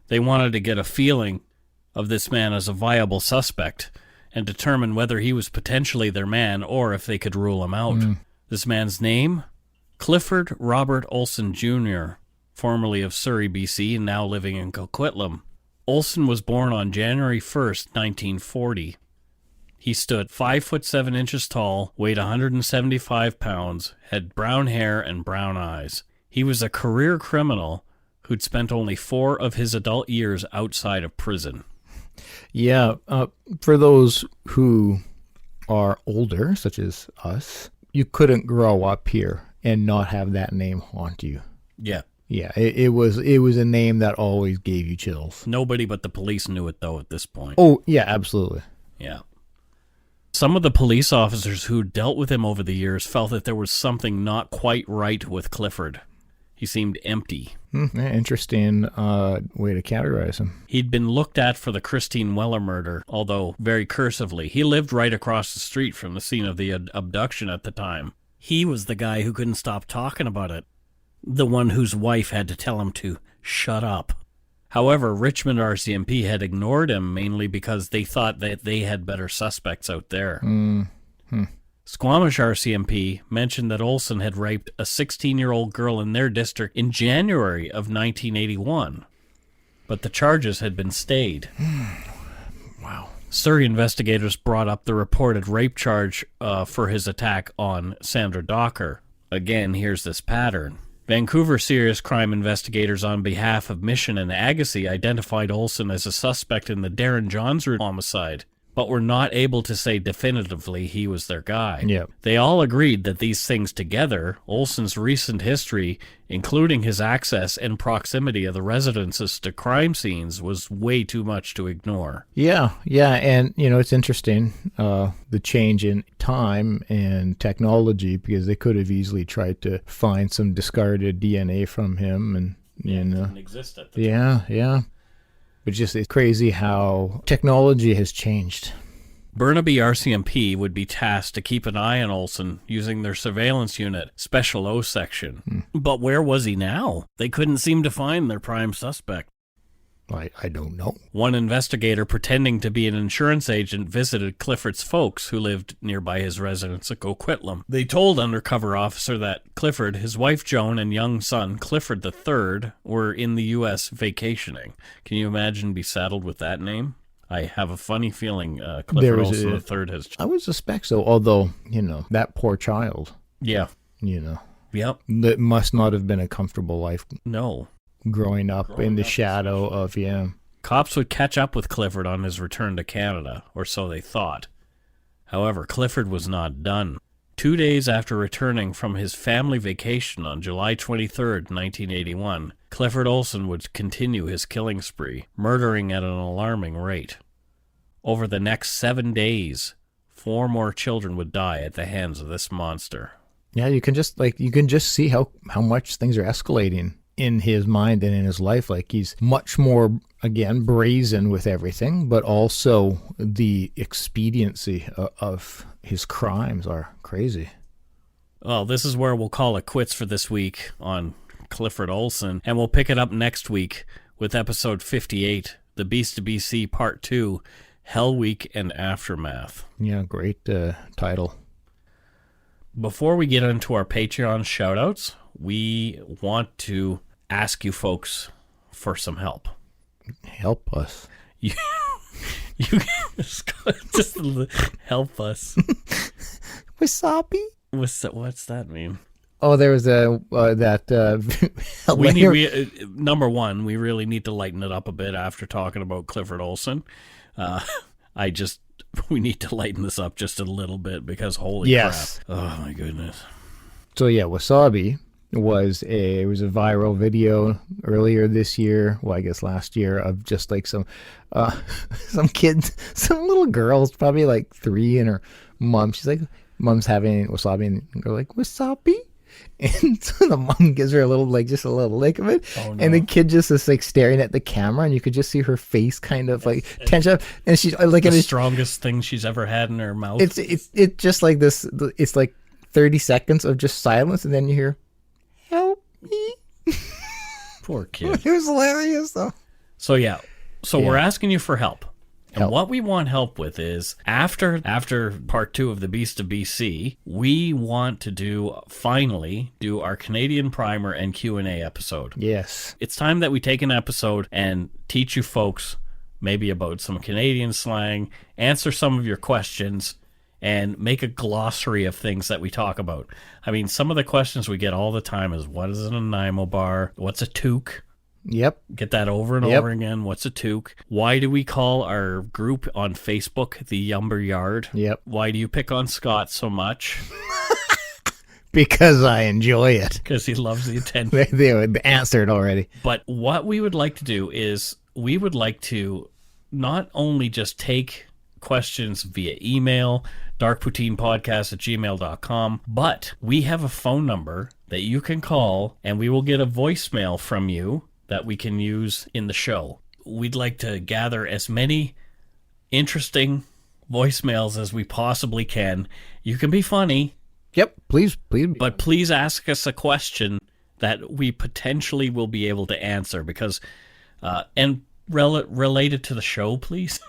They wanted to get a feeling of this man as a viable suspect and determine whether he was potentially their man or if they could rule him out. This man's name? Clifford Robert Olson Jr., formerly of Surrey, BC, and now living in Coquitlam. Olson was born on January 1st, 1940. He stood 5'7" tall, weighed 175 pounds, had brown hair and brown eyes. He was a career criminal who'd spent only 4 of his adult years outside of prison. Yeah, for those who are older, such as us, you couldn't grow up here and not have that name haunt you. Yeah. Yeah, it was a name that always gave you chills. Nobody but the police knew it, though, at this point. Oh, yeah, absolutely. Yeah. Some of the police officers who dealt with him over the years felt that there was something not quite right with Clifford. He seemed empty. Interesting way to categorize him. He'd been looked at for the Christine Weller murder, although very cursively. He lived right across the street from the scene of the abduction at the time. He was the guy who couldn't stop talking about it. The one whose wife had to tell him to shut up. However, Richmond RCMP had ignored him mainly because they thought that they had better suspects out there. Squamish RCMP mentioned that Olson had raped a 16-year-old girl in their district in January of 1981, but the charges had been stayed. Wow. Surrey investigators brought up the reported rape charge for his attack on Sandra Docker. Again, here's this pattern. Vancouver serious crime investigators on behalf of Mission and Agassiz identified Olson as a suspect in the Darren Johnsrud homicide, but were not able to say definitively he was their guy. Yep. They all agreed that these things together, Olson's recent history, including his access and proximity of the residences to crime scenes, was way too much to ignore. Yeah, and it's interesting, the change in time and technology, because they could have easily tried to find some discarded DNA from him, and It didn't exist at the time. Yeah. It's just it's crazy how technology has changed. Burnaby RCMP would be tasked to keep an eye on Olson using their surveillance unit, Special O Section. But where was he now? They couldn't seem to find their prime suspect. I don't know. One investigator pretending to be an insurance agent visited Clifford's folks who lived nearby his residence at Coquitlam. They told undercover officer that Clifford, his wife Joan, and young son Clifford III were in the U.S. vacationing. Can you imagine be saddled with that name? I have a funny feeling Clifford Olson III has... I would suspect so, although, that poor child. Yeah. Yep. That must not have been a comfortable life. No. Growing up in the shadow of, Cops would catch up with Clifford on his return to Canada, or so they thought. However, Clifford was not done. 2 days after returning from his family vacation on July 23rd, 1981, Clifford Olson would continue his killing spree, murdering at an alarming rate. Over the next 7 days, 4 more children would die at the hands of this monster. Yeah, you can just see how much things are escalating in his mind and in his life. Like, he's much more, again, brazen with everything, but also the expediency of his crimes are crazy. Well, this is where we'll call it quits for this week on Clifford Olson, and we'll pick it up next week with episode 58, The Beast of BC Part 2, Hell Week and Aftermath. Yeah, great title. Before we get into our Patreon shoutouts, we want to ask you folks for some help. Help us. You just help us. Wasabi? What's that mean? Oh, there was number one, we really need to lighten it up a bit after talking about Clifford Olson. We need to lighten this up just a little bit because holy crap. Oh my goodness. So yeah, Wasabi was a viral video earlier this year, well I guess last year, of just like some kids, some little girls, probably like 3, and her mom, she's like, mom's having wasabi, and they're like, wasabi? And so the mom gives her a little lick of it. Oh, no. And the kid just is like staring at the camera, and you could just see her face kind of like tense up, and she's like, the strongest thing she's ever had in her mouth. It's just like this, it's like 30 seconds of just silence, and then you hear, help me. Poor kid. It was hilarious though. So yeah. We're asking you for help. And what we want help with is after part 2 of The Beast of BC, we want to finally do our Canadian primer and Q&A episode. Yes. It's time that we take an episode and teach you folks maybe about some Canadian slang, answer some of your questions, and make a glossary of things that we talk about. I mean, some of the questions we get all the time is, what is an Nanaimo bar? What's a toque? Yep. Get that over and over again. What's a toque? Why do we call our group on Facebook the Yumber Yard? Yep. Why do you pick on Scott so much? Because I enjoy it. Because he loves the attention. They answered already. But what we would like to do is we would like to not only just take questions via email, darkpoutinepodcast@gmail.com, but we have a phone number that you can call, and we will get a voicemail from you that we can use in the show. We'd like to gather as many interesting voicemails as we possibly can. You can be funny. Yep, please. But please ask us a question that we potentially will be able to answer, because, and related to the show, please.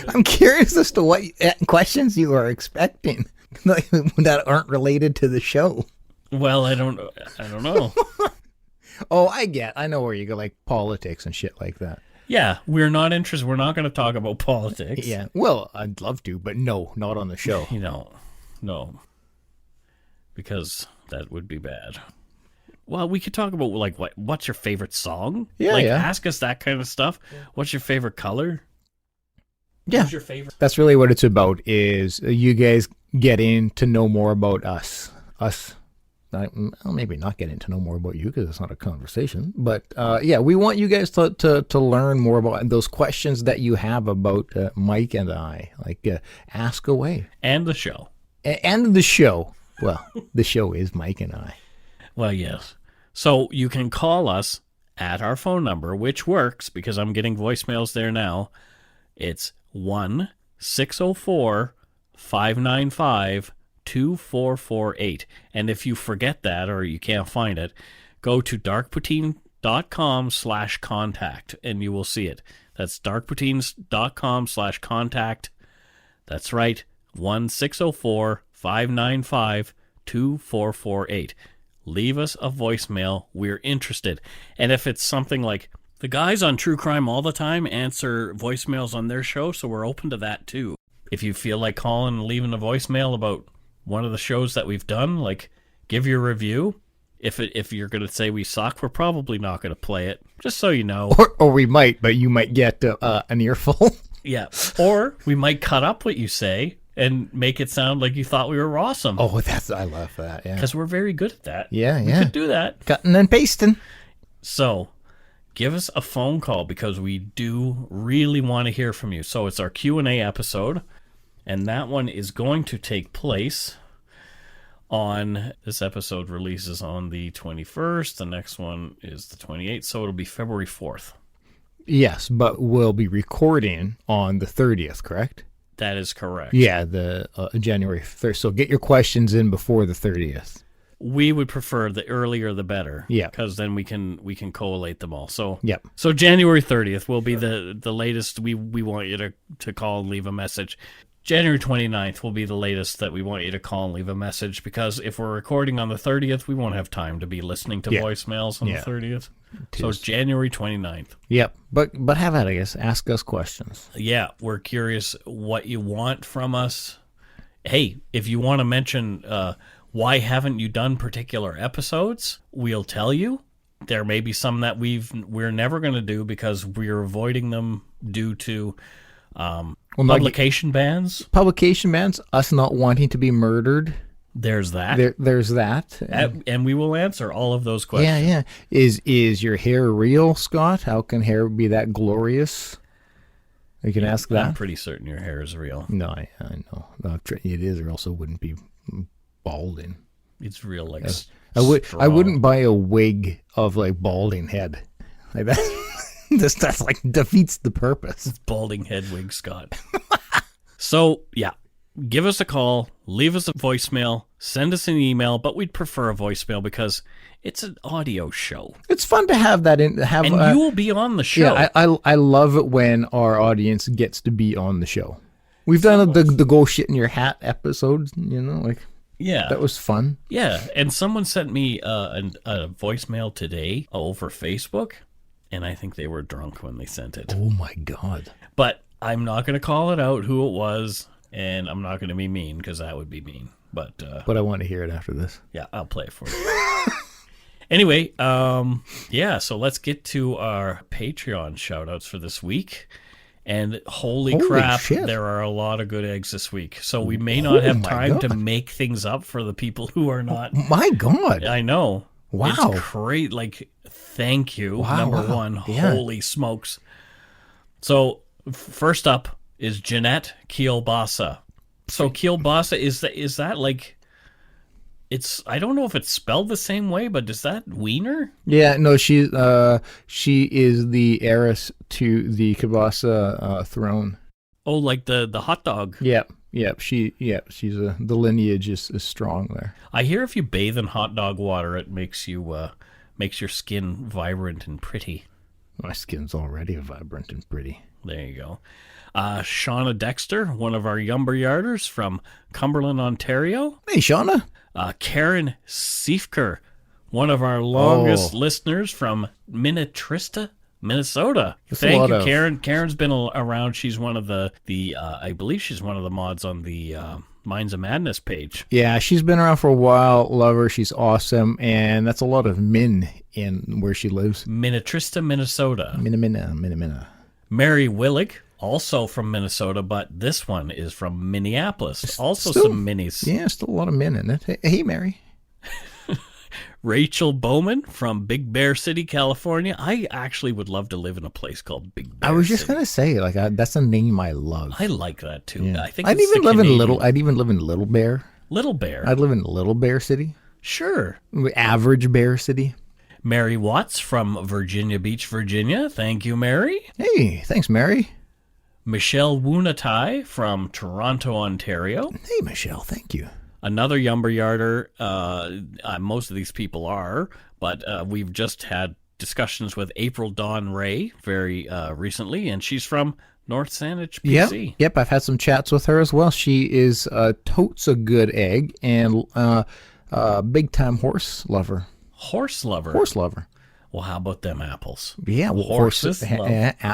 I'm curious as to what questions you are expecting that aren't related to the show. Well, I don't know. Oh, I know where you go, like politics and shit like that. Yeah, we're not interested. We're not going to talk about politics. Yeah, well, I'd love to, but no, not on the show. No, because that would be bad. Well, we could talk about like what's your favorite song? Yeah, ask us that kind of stuff. Yeah. What's your favorite color? Yeah, who's your favorite? That's really what it's about. Is you guys getting to know more about us. Well, maybe not getting to know more about you because it's not a conversation. But yeah, we want you guys to learn more about those questions that you have about Mike and I. Like, ask away. And the show. And the show. Well, the show is Mike and I. Well, yes. So you can call us at our phone number, which works because I'm getting voicemails there now. It's 1-604-595-2448. And if you forget that or you can't find it, go to darkpoutine.com/contact and you will see it. That's darkpoutines.com/contact. That's right, 1-604-595-2448. Leave us a voicemail. We're interested. And if it's something like, the guys on True Crime All the Time answer voicemails on their show, so we're open to that too. If you feel like calling and leaving a voicemail about one of the shows that we've done, like give your review. If you're going to say we suck, we're probably not going to play it, just so you know. Or we might, but you might get an earful. Yeah. Or we might cut up what you say and make it sound like you thought we were awesome. Oh, I love that, yeah. Because we're very good at that. Yeah. We could do that. Cutting and pasting. So give us a phone call because we do really want to hear from you. So it's our Q&A episode, and that one is going to take place on, this episode releases on the 21st. The next one is the 28th, so it'll be February 4th. Yes, but we'll be recording on the 30th, correct? That is correct. Yeah, the January 3rd. So get your questions in before the 30th. We would prefer the earlier the better. Yeah. Because then we can collate them all. So Yep. So January 30th will be the latest we want you to call and leave a message. January 29th will be the latest that we want you to call and leave a message, because if we're recording on the 30th, we won't have time to be listening to voicemails on the 30th. So it's January 29th. Yep. But have at it, I guess. Ask us questions. Yeah, we're curious what you want from us. Hey, if you want to mention why haven't you done particular episodes, we'll tell you. There may be some that we're never going to do because we're avoiding them due to publication bans. Publication bans, us not wanting to be murdered. There's that. There's that. And we will answer all of those questions. Yeah. Is your hair real, Scott? How can hair be that glorious? You can ask that. I'm pretty certain your hair is real. No, I know. No, it is, or else it wouldn't be balding. It's real, like I wouldn't buy a wig of like balding head. Like that. That's like defeats the purpose. It's balding head wig, Scott. So, yeah. Give us a call, leave us a voicemail, send us an email, but we'd prefer a voicemail because it's an audio show. It's fun to have that and you will be on the show. Yeah, I love it when our audience gets to be on the show. We've done the go shit in your hat episode, yeah, that was fun. Yeah, and someone sent me a voicemail today over Facebook, and I think they were drunk when they sent it. Oh my God! But I'm not going to call it out who it was. And I'm not going to be mean because that would be mean. But I want to hear it after this. Yeah, I'll play it for you. Anyway, so let's get to our Patreon shout-outs for this week. And holy crap, shit. There are a lot of good eggs this week. So we may not have time to make things up for the people who are not. My God. I know. Wow. It's great. Thank you, number one. Yeah. Holy smokes. So first up is Jeanette Kielbasa. So Kielbasa, is that like, it's, I don't know if it's spelled the same way, but is that Wiener? Yeah, no, she is the heiress to the kielbasa throne. Oh, like the hot dog. Yep. She's the lineage is strong there. I hear if you bathe in hot dog water, it makes your skin vibrant and pretty. My skin's already vibrant and pretty. There you go. Shauna Dexter, one of our Yumber Yarders from Cumberland, Ontario. Hey, Shauna. Karen Siefker, one of our longest listeners from Minnetrista, Minnesota. Thank you, Karen. Karen's been around. She's one of the I believe she's one of the mods on the Minds of Madness page. Yeah, she's been around for a while. Love her. She's awesome. And that's a lot of min in where she lives. Minnetrista, Minnesota. Minna. Mary Willig, also from Minnesota, but this one is from Minneapolis. Also still, some minis. Yeah, still a lot of men in it. Hey, Mary. Rachel Bowman from Big Bear City, California. I actually would love to live in a place called Big Bear I was just City. gonna say, that's a name I love. I like that too. Yeah. I think I'd even live in Little Bear. Little Bear. I'd live in Little Bear City. Sure. Average Bear City. Mary Watts from Virginia Beach, Virginia. Thank you, Mary. Hey, thanks, Mary. Michelle Wunatai from Toronto, Ontario. Hey, Michelle, thank you. Another Yumber Yarder. Most of these people are, but we've just had discussions with April Dawn Ray very recently, and she's from North Saanich, BC. Yep, I've had some chats with her as well. She is totes a good egg and big-time horse lover. Horse lover? Horse lover. Well, how about them apples? Yeah, well, horses.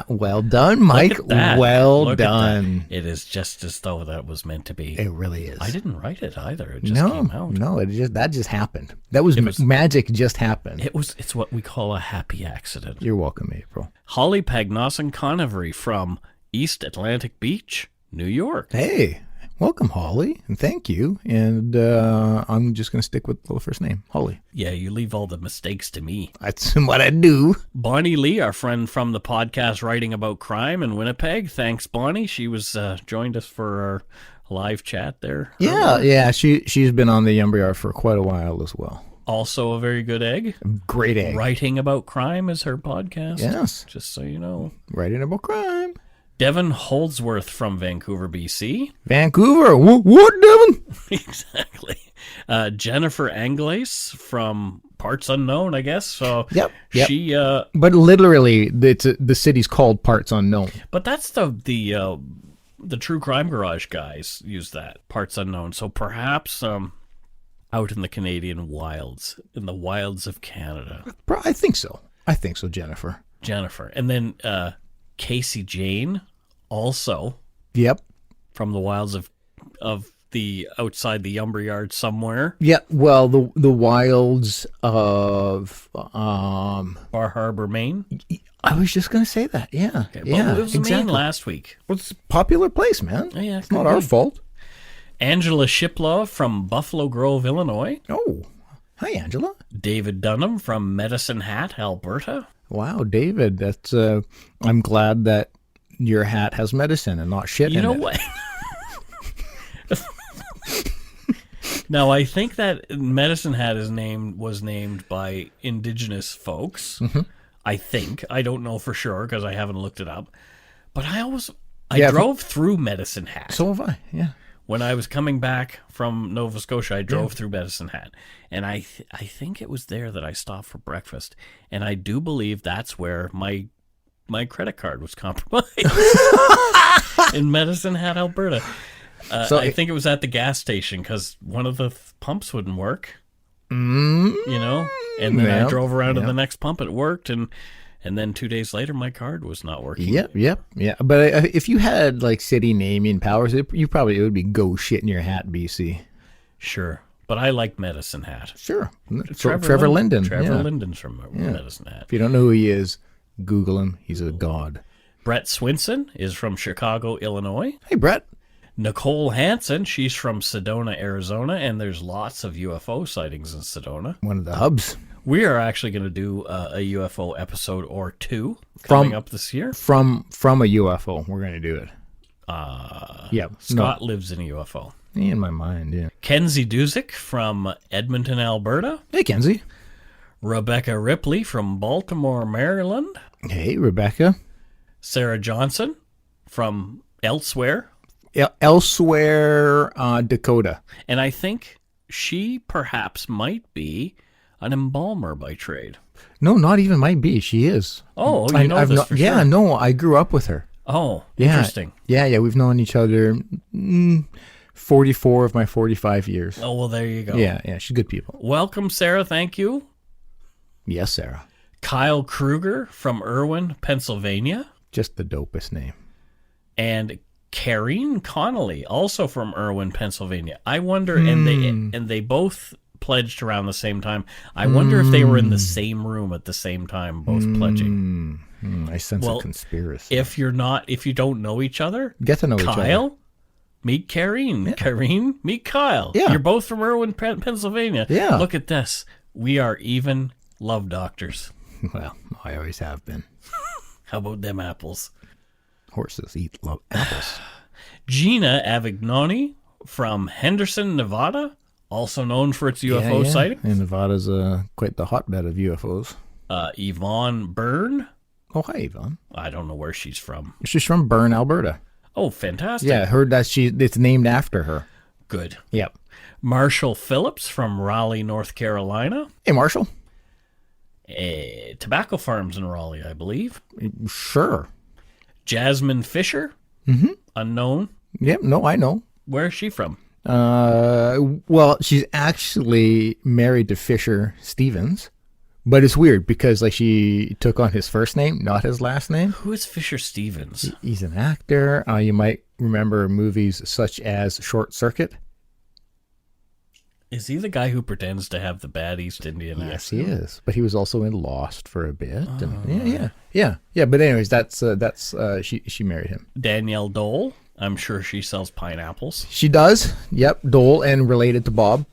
Well done, Mike. Well done. It is just as though that was meant to be. It really is. I didn't write it either. It just came out. No, that just happened. That was magic. Just happened. It's what we call a happy accident. You're welcome, April. Holly Pagnosan Conovery from East Atlantic Beach, New York. Hey. Welcome, Holly, and thank you. And I'm just going to stick with the first name, Holly. Yeah, you leave all the mistakes to me. That's what I do. Bonnie Lee, our friend from the podcast Writing About Crime in Winnipeg. Thanks, Bonnie. She was joined us for our live chat there. Yeah. She's been on the Yumber Yard for quite a while as well. Also a very good egg. Great egg. Writing About Crime is her podcast. Yes. Just so you know. Writing About Crime. Devin Holdsworth from Vancouver, BC. Vancouver. What, Devin? Exactly. Jennifer Anglace from parts unknown, I guess. So Yep. she. But literally, the city's called Parts Unknown. But that's the True Crime Garage guys use that, parts unknown. So perhaps out in the Canadian wilds, in the wilds of Canada. I think so. Jennifer. And then Casey Jane, also. Yep. From the wilds of the outside the lumber yard somewhere. Yeah, well, the wilds of Bar Harbor, Maine. I was just going to say that. Yeah, Okay, yeah, it was exactly. Maine last week. Well, it's a popular place, man. Oh, yeah, it's not our fault. Angela Shiplaw from Buffalo Grove, Illinois. Oh, hi, Angela. David Dunham from Medicine Hat, Alberta. Wow, David, that's. I'm glad that your hat has medicine and not shit. You in know it. what? Now, I think that Medicine Hat was named by Indigenous folks. Mm-hmm. I think. I don't know for sure because I haven't looked it up. But I Yeah, drove through Medicine Hat. So have I. Yeah. When I was coming back from Nova Scotia, I drove through Medicine Hat. And I think it was there that I stopped for breakfast. And I do believe that's where my credit card was compromised in Medicine Hat, Alberta. I think it was at the gas station because one of the pumps wouldn't work. You know? And then I drove around to the next pump. It worked. And then 2 days later, my card was not working. Yep. But if you had like city naming powers, it would be go shit in your hat, BC. Sure. But I like Medicine Hat. Sure. Trevor Linden. Trevor Linden's from Medicine Hat. If you don't know who he is, Google him. He's a god. Brett Swinson is from Chicago, Illinois. Hey, Brett. Nicole Hansen, she's from Sedona, Arizona, and there's lots of UFO sightings in Sedona. One of the hubs. We are actually going to do a UFO episode or two coming up this year. From a UFO, we're going to do it. Yeah. Scott lives in a UFO. In my mind, yeah. Kenzie Duzick from Edmonton, Alberta. Hey, Kenzie. Rebecca Ripley from Baltimore, Maryland. Hey, Rebecca. Sarah Johnson from Elsewhere. Elsewhere, Dakota. And I think she perhaps might be an embalmer by trade. No, not even might be. She is. Oh, you know this for sure. Yeah, no, I grew up with her. Oh, yeah. Interesting. Yeah, we've known each other 44 of my 45 years. Oh, well, there you go. Yeah, she's good people. Welcome, Sarah. Thank you. Yes, Sarah. Kyle Kruger from Irwin, Pennsylvania. Just the dopest name. And Karine Connolly, also from Irwin, Pennsylvania. I wonder, and they both pledged around the same time. I wonder if they were in the same room at the same time, both pledging. I sense a conspiracy. If you don't know each other, get to know each other. Kyle, meet Karine. Yeah. Karine, meet Kyle. Yeah. You're both from Irwin, Pennsylvania. Yeah. Look at this. We are even love doctors. Well, I always have been. How about them apples? Horses eat apples. Gina Avignoni from Henderson, Nevada, also known for its UFO sighting. And Nevada's quite the hotbed of UFOs. Yvonne Byrne. Oh, hi, Yvonne. I don't know where she's from. She's from Byrne, Alberta. Oh, fantastic. Yeah, I heard that it's named after her. Good. Yep. Marshall Phillips from Raleigh, North Carolina. Hey, Marshall. Tobacco farms in Raleigh, I believe. Sure. Jasmine Fisher. Unknown. Yep, no, I know. Where is she from? Well, she's actually married to Fisher Stevens, but it's weird because like she took on his first name, not his last name. Who is Fisher Stevens? He's an actor. You might remember movies such as Short Circuit. Is he the guy who pretends to have the bad East Indian accent? Yes, he is. But he was also in Lost for a bit. Yeah. But anyways, that's she married him. Danielle Dole. I'm sure she sells pineapples. She does. Yep, Dole, and related to Bob.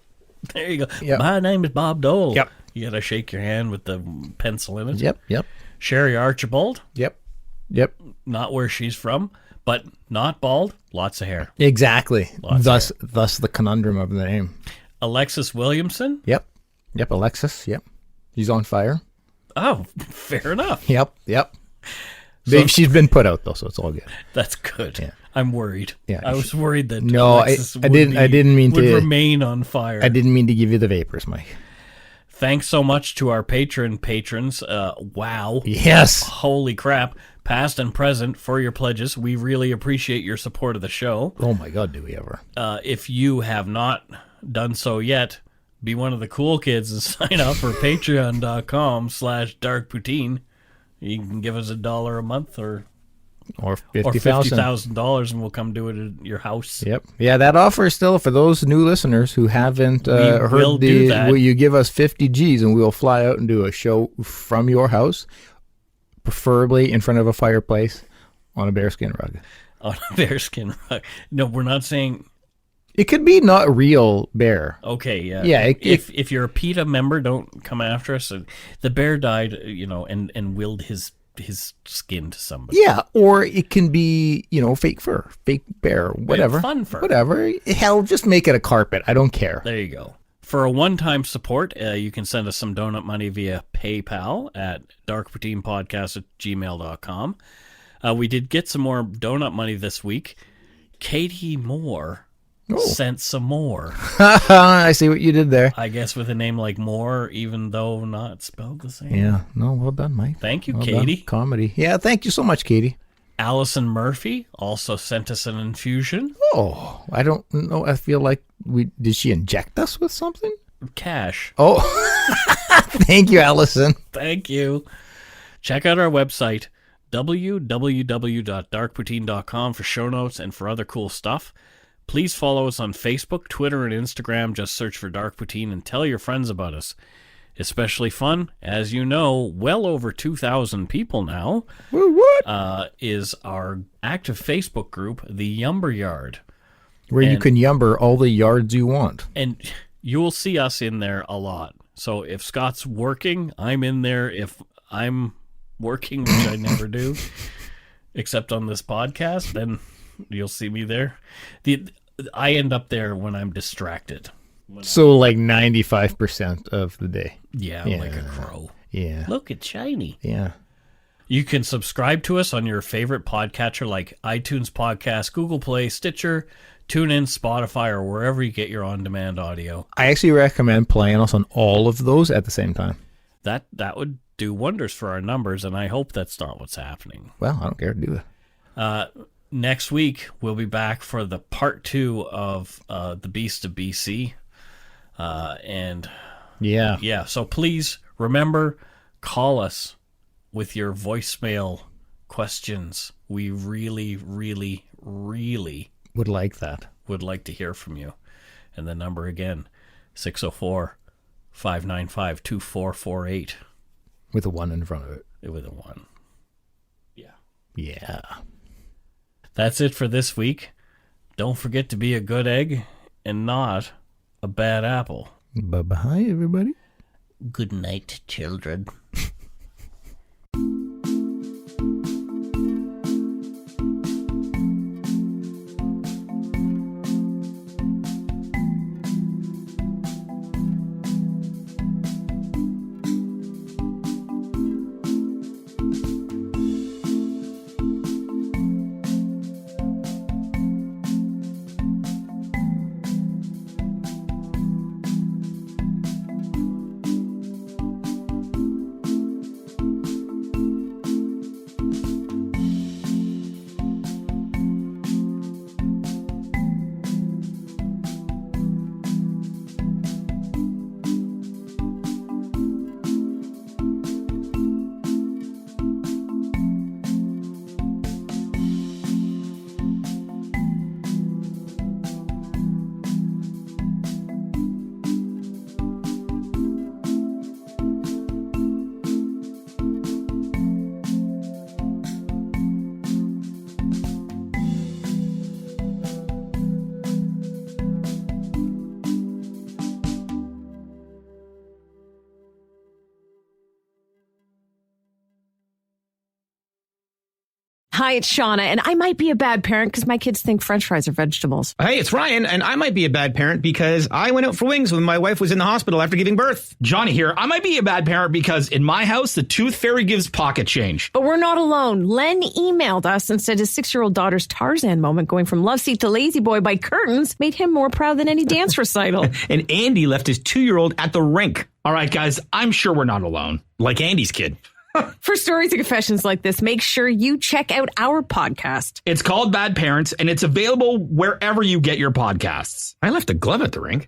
There you go. Yep. My name is Bob Dole. Yep. You gotta shake your hand with the pencil in it. Yep. Sherry Archibald. Yep. Not where she's from, but not bald. Lots of hair. Exactly. Thus the conundrum of the name. Alexis Williamson. Yep, Alexis. Yep. She's on fire. Oh, fair enough. Yep. She's been put out though, so it's all good. That's good. Yeah. I'm worried. Yeah, I was worried that no, Alexis I didn't mean would to remain on fire. I didn't mean to give you the vapors, Mike. Thanks so much to our patrons. Wow. Yes. Holy crap. Past and present, for your pledges. We really appreciate your support of the show. Oh my God, do we ever? If you have not done so yet, be one of the cool kids and sign up for patreon.com/darkpoutine. You can give us $1 a month or $50,000 and we'll come do it at your house. Yep. Yeah, that offer is still for those new listeners who haven't heard will you give us 50 G's and we'll fly out and do a show from your house, preferably in front of a fireplace on a bearskin rug. On a bearskin rug. No, we're not saying... It could be not real bear. Okay, yeah. Yeah. If you're a PETA member, don't come after us. The bear died, and willed his skin to somebody. Yeah, or it can be, fake fur, fake bear, whatever. Fun fur. Whatever. Hell, just make it a carpet. I don't care. There you go. For a one-time support, you can send us some donut money via PayPal at darkpoutinepodcast@gmail.com. We did get some more donut money this week. Katie Moore sent some more. I see what you did there. I guess with a name like Moore, even though not spelled the same. Yeah. No, well done, Mike. Thank you, well Katie. Done. Comedy. Yeah, thank you so much, Katie. Allison Murphy also sent us an infusion. Oh, I don't know. I feel like did she inject us with something? Cash. Oh, thank you, Allison. Thank you. Check out our website, www.darkpoutine.com, for show notes and for other cool stuff. Please follow us on Facebook, Twitter, and Instagram. Just search for Dark Poutine and tell your friends about us. Especially fun, as you know, well over 2,000 people now, is our active Facebook group, The Yumber Yard. Where you can yumber all the yards you want. And you'll see us in there a lot. So if Scott's working, I'm in there. If I'm working, which I never do, except on this podcast, then you'll see me there. I end up there when I'm distracted. So like 95% of the day. Yeah, like a crow. Yeah. Look, it's shiny. Yeah. You can subscribe to us on your favorite podcatcher like iTunes Podcast, Google Play, Stitcher, TuneIn, Spotify, or wherever you get your on-demand audio. I actually recommend playing us on all of those at the same time. That would do wonders for our numbers, and I hope that's not what's happening. Well, I don't care to do that. Next week, we'll be back for the part 2 of The Beast of BC. So please remember, call us with your voicemail questions. We really, really, really would like that. Would like to hear from you. And the number again, 604-595-2448. With a 1 in front of it. With a 1. Yeah. Yeah. That's it for this week. Don't forget to be a good egg and not a bad apple. Bye-bye, everybody. Good night, children. Hi, it's Shauna, and I might be a bad parent because my kids think French fries are vegetables. Hey, it's Ryan, and I might be a bad parent because I went out for wings when my wife was in the hospital after giving birth. Johnny here. I might be a bad parent because in my house, the tooth fairy gives pocket change. But we're not alone. Len emailed us and said his 6-year-old daughter's Tarzan moment going from love seat to lazy boy by curtains made him more proud than any dance recital. And Andy left his 2-year-old at the rink. All right, guys, I'm sure we're not alone. Like Andy's kid. For stories and confessions like this, make sure you check out our podcast. It's called Bad Parents, and it's available wherever you get your podcasts. I left a glove at the rink.